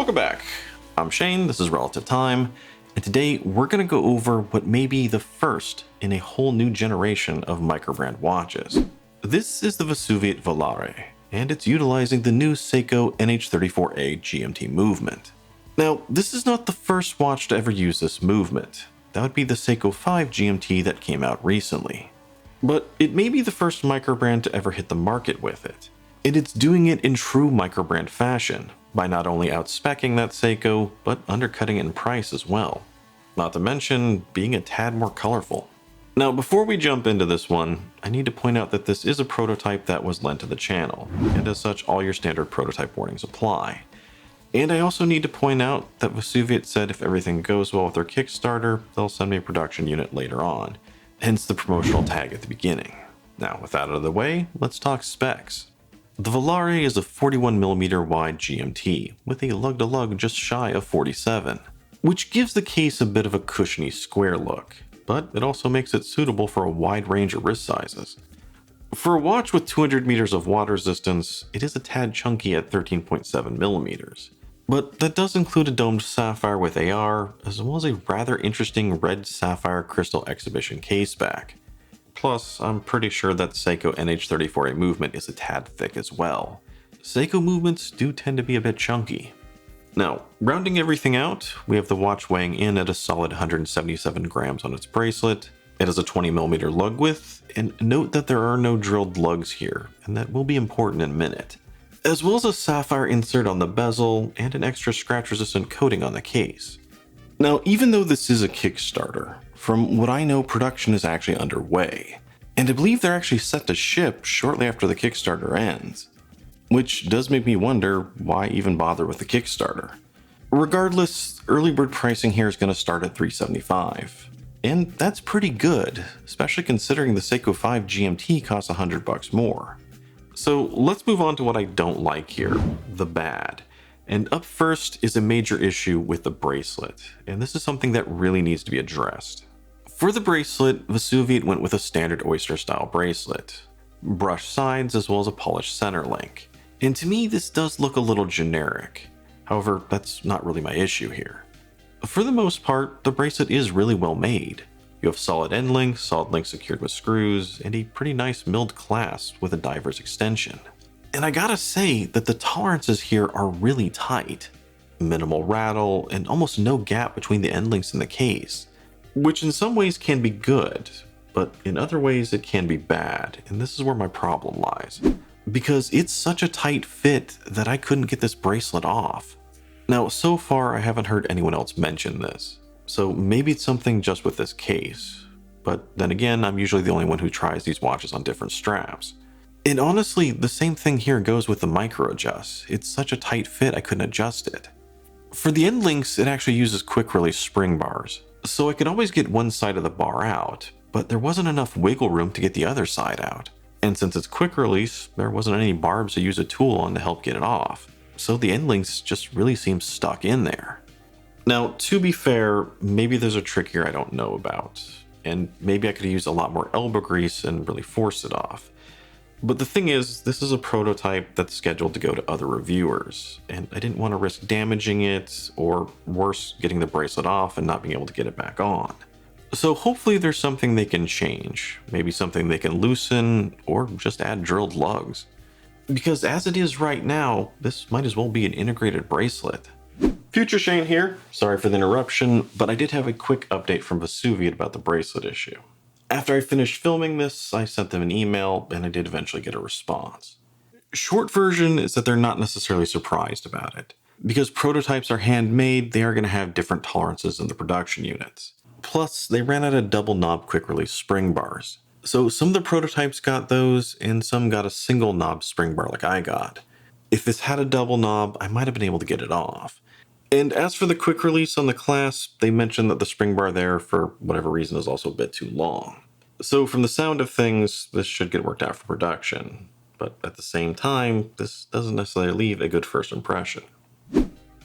Welcome back. I'm Shane, this is Relative Time, and today we're going to go over what may be the first in a whole new generation of Microbrand watches. This is the Vesuviate Volare, and it's utilizing the new Seiko NH34A GMT movement. Now, this is not the first watch to ever use this movement. That would be the Seiko 5 GMT that came out recently. But it may be the first Microbrand to ever hit the market with it. And it's doing it in true Microbrand fashion, by not only outspecking that Seiko, but undercutting it in price as well. Not to mention being a tad more colorful. Now, before we jump into this one, I need to point out that this is a prototype that was lent to the channel, and as such, all your standard prototype warnings apply. And I also need to point out that Vesuviate said if everything goes well with their Kickstarter, they'll send me a production unit later on, hence the promotional tag at the beginning. Now, with that out of the way, let's talk specs. The Volare is a 41mm wide GMT, with a lug-to-lug just shy of 47, which gives the case a bit of a cushiony square look, but it also makes it suitable for a wide range of wrist sizes. For a watch with 200 meters of water resistance, it is a tad chunky at 13.7mm. But that does include a domed sapphire with AR, as well as a rather interesting red sapphire crystal exhibition caseback. Plus, I'm pretty sure that Seiko NH34A movement is a tad thick as well. Seiko movements do tend to be a bit chunky. Now, rounding everything out, we have the watch weighing in at a solid 177 grams on its bracelet. It has a 20mm lug width, and note that there are no drilled lugs here, and that will be important in a minute. As well as a sapphire insert on the bezel, and an extra scratch-resistant coating on the case. Now, even though this is a Kickstarter, from what I know, production is actually underway, and I believe they're actually set to ship shortly after the Kickstarter ends, which does make me wonder why even bother with the Kickstarter. Regardless, early bird pricing here is going to start at $375, and that's pretty good, especially considering the Seiko 5 GMT costs $100 more. So let's move on to what I don't like here, the bad. And up first is a major issue with the bracelet, and this is something that really needs to be addressed. For the bracelet, Vesuviate went with a standard oyster-style bracelet, brushed sides as well as a polished center link. And to me, this does look a little generic. However, that's not really my issue here. For the most part, the bracelet is really well made. You have solid end links, solid links secured with screws, and a pretty nice milled clasp with a diver's extension. And I gotta say that the tolerances here are really tight. Minimal rattle, and almost no gap between the end links and the case. Which in some ways can be good, but in other ways it can be bad, and this is where my problem lies. Because it's such a tight fit that I couldn't get this bracelet off. Now, so far I haven't heard anyone else mention this, so maybe it's something just with this case. But then again, I'm usually the only one who tries these watches on different straps. And honestly, the same thing here goes with the micro adjust. It's such a tight fit I couldn't adjust it. For the end links, it actually uses quick release spring bars, so I could always get one side of the bar out, but there wasn't enough wiggle room to get the other side out. And since it's quick release, there wasn't any barbs to use a tool on to help get it off, so the end links just really seem stuck in there. Now, to be fair, maybe there's a trick here I don't know about, and maybe I could use a lot more elbow grease and really force it off. But the thing is, this is a prototype that's scheduled to go to other reviewers, and I didn't want to risk damaging it, or worse, getting the bracelet off and not being able to get it back on. So hopefully there's something they can change, maybe something they can loosen, or just add drilled lugs. Because as it is right now, this might as well be an integrated bracelet. Future Shane here, sorry for the interruption, but I did have a quick update from Vesuviate about the bracelet issue. After I finished filming this, I sent them an email, and I did eventually get a response. Short version is that they're not necessarily surprised about it. Because prototypes are handmade, they are going to have different tolerances in the production units. Plus, they ran out of double knob quick release spring bars. So some of the prototypes got those, and some got a single knob spring bar like I got. If this had a double knob, I might have been able to get it off. And as for the quick release on the clasp, they mentioned that the spring bar there, for whatever reason, is also a bit too long. So from the sound of things, this should get worked out for production. But at the same time, this doesn't necessarily leave a good first impression.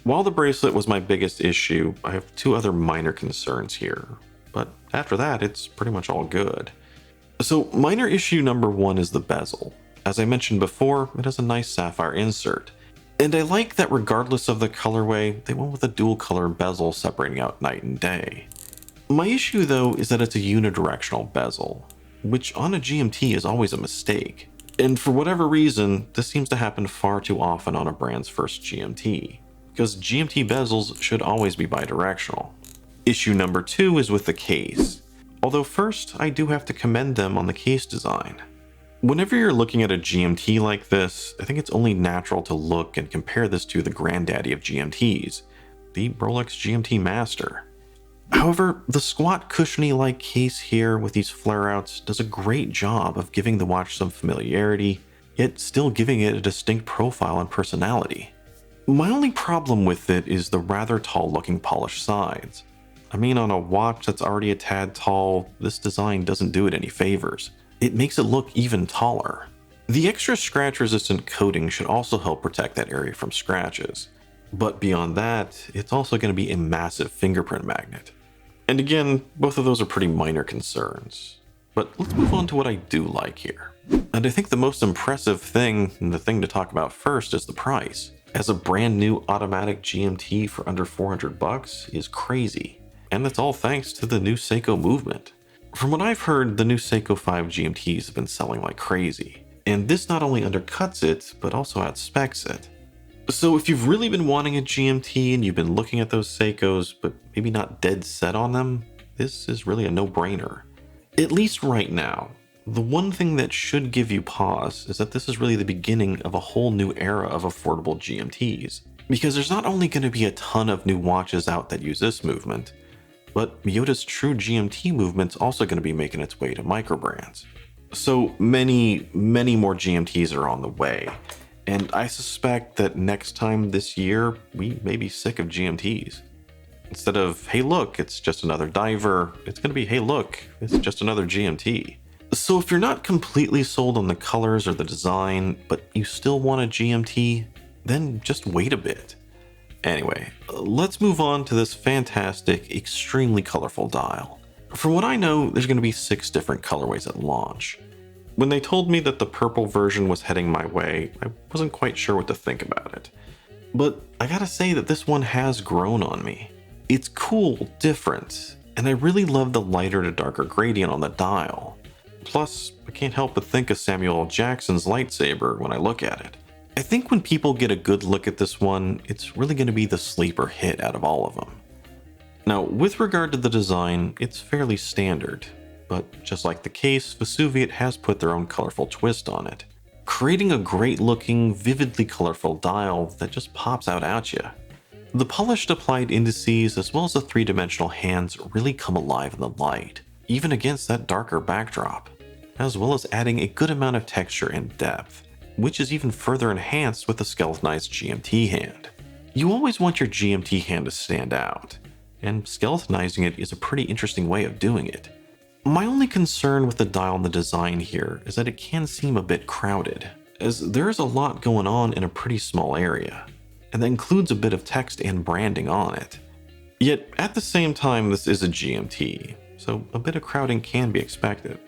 While the bracelet was my biggest issue, I have two other minor concerns here. But after that, it's pretty much all good. So minor issue number one is the bezel. As I mentioned before, it has a nice sapphire insert. And I like that regardless of the colorway, they went with a dual color bezel separating out night and day. My issue though is that it's a unidirectional bezel, which on a GMT is always a mistake. And for whatever reason, this seems to happen far too often on a brand's first GMT, because GMT bezels should always be bidirectional. Issue number 2 is with the case. Although first, I do have to commend them on the case design. Whenever you're looking at a GMT like this, I think it's only natural to look and compare this to the granddaddy of GMTs, the Rolex GMT Master. However, the squat cushiony-like case here with these flare-outs does a great job of giving the watch some familiarity, yet still giving it a distinct profile and personality. My only problem with it is the rather tall-looking polished sides. I mean, on a watch that's already a tad tall, this design doesn't do it any favors. It makes it look even taller. The extra scratch-resistant coating should also help protect that area from scratches. But beyond that, it's also going to be a massive fingerprint magnet. And again, both of those are pretty minor concerns. But let's move on to what I do like here. And I think the most impressive thing, and the thing to talk about first, is the price. As a brand new automatic GMT for under $400 is crazy. And that's all thanks to the new Seiko movement. From what I've heard, the new Seiko 5 GMTs have been selling like crazy. And this not only undercuts it, but also outspecs it. So if you've really been wanting a GMT and you've been looking at those Seikos, but maybe not dead set on them, this is really a no-brainer. At least right now. The one thing that should give you pause is that this is really the beginning of a whole new era of affordable GMTs. Because there's not only going to be a ton of new watches out that use this movement, but Miyota's true GMT movement's also going to be making its way to microbrands. So many more GMTs are on the way. And I suspect that next time this year, we may be sick of GMTs. Instead of, hey look, it's just another diver, it's going to be, hey look, it's just another GMT. So if you're not completely sold on the colors or the design, but you still want a GMT, then just wait a bit. Anyway, let's move on to this fantastic, extremely colorful dial. From what I know, there's going to be 6 different colorways at launch. When they told me that the purple version was heading my way, I wasn't quite sure what to think about it. But I gotta say that this one has grown on me. It's cool, different, and I really love the lighter to darker gradient on the dial. Plus, I can't help but think of Samuel L. Jackson's lightsaber when I look at it. I think when people get a good look at this one, it's really going to be the sleeper hit out of all of them. Now, with regard to the design, it's fairly standard. But just like the case, Vesuviate has put their own colorful twist on it, creating a great looking, vividly colorful dial that just pops out at you. The polished applied indices as well as the 3-dimensional hands really come alive in the light, even against that darker backdrop, as well as adding a good amount of texture and depth, which is even further enhanced with the skeletonized GMT hand. You always want your GMT hand to stand out, and skeletonizing it is a pretty interesting way of doing it. My only concern with the dial and the design here is that it can seem a bit crowded, as there is a lot going on in a pretty small area, and that includes a bit of text and branding on it. Yet, at the same time, this is a GMT, so a bit of crowding can be expected.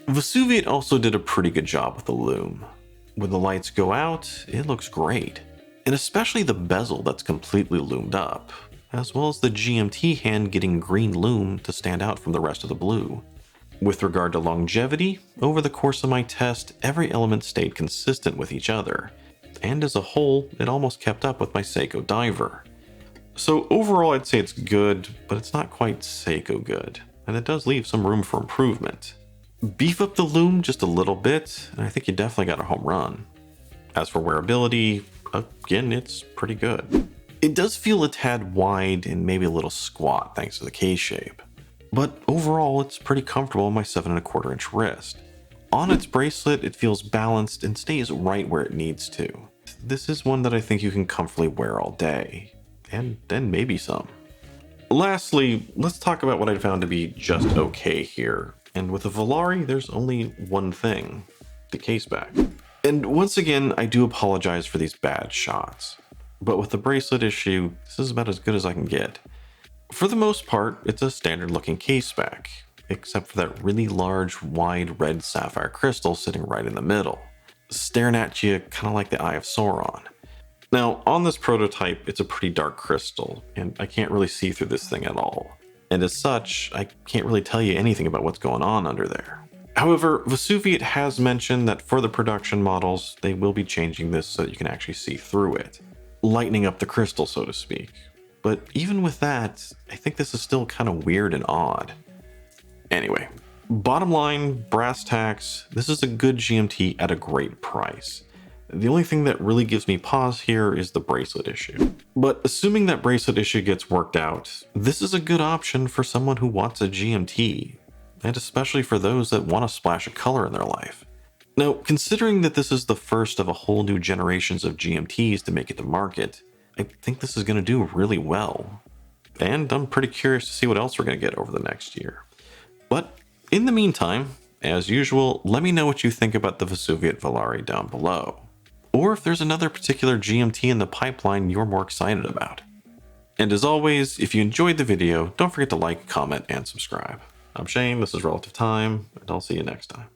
Vesuviate also did a pretty good job with the lume. When the lights go out, it looks great, and especially the bezel that's completely loomed up, as well as the GMT hand getting green lume to stand out from the rest of the blue. With regard to longevity, over the course of my test, every element stayed consistent with each other, and as a whole, it almost kept up with my Seiko diver. So overall I'd say it's good, but it's not quite Seiko good, and it does leave some room for improvement. Beef up the lume just a little bit, and I think you definitely got a home run. As for wearability, again, it's pretty good. It does feel a tad wide and maybe a little squat thanks to the case shape, but overall it's pretty comfortable on my 7¼ inch wrist. On its bracelet, it feels balanced and stays right where it needs to. This is one that I think you can comfortably wear all day, and then maybe some. Lastly, let's talk about what I found to be just okay here, and with the Volare, there's only one thing: the case back. And once again, I do apologize for these bad shots. But with the bracelet issue, this is about as good as I can get. For the most part, it's a standard looking case back, except for that really large, wide red sapphire crystal sitting right in the middle, staring at you kind of like the Eye of Sauron. Now, on this prototype, it's a pretty dark crystal, and I can't really see through this thing at all. And as such, I can't really tell you anything about what's going on under there. However, Vesuviate has mentioned that for the production models, they will be changing this so that you can actually see through it, lightening up the crystal, so to speak. But even with that, I think this is still kind of weird and odd. Anyway, bottom line, brass tacks, this is a good GMT at a great price. The only thing that really gives me pause here is the bracelet issue. But assuming that bracelet issue gets worked out, this is a good option for someone who wants a GMT, and especially for those that want to splash of color in their life. Now, considering that this is the first of a whole new generations of GMTs to make it to market, I think this is going to do really well. And I'm pretty curious to see what else we're going to get over the next year. But in the meantime, as usual, let me know what you think about the Vesuviate Volare down below, or if there's another particular GMT in the pipeline you're more excited about. And as always, if you enjoyed the video, don't forget to like, comment, and subscribe. I'm Shane, this is Relative Time, and I'll see you next time.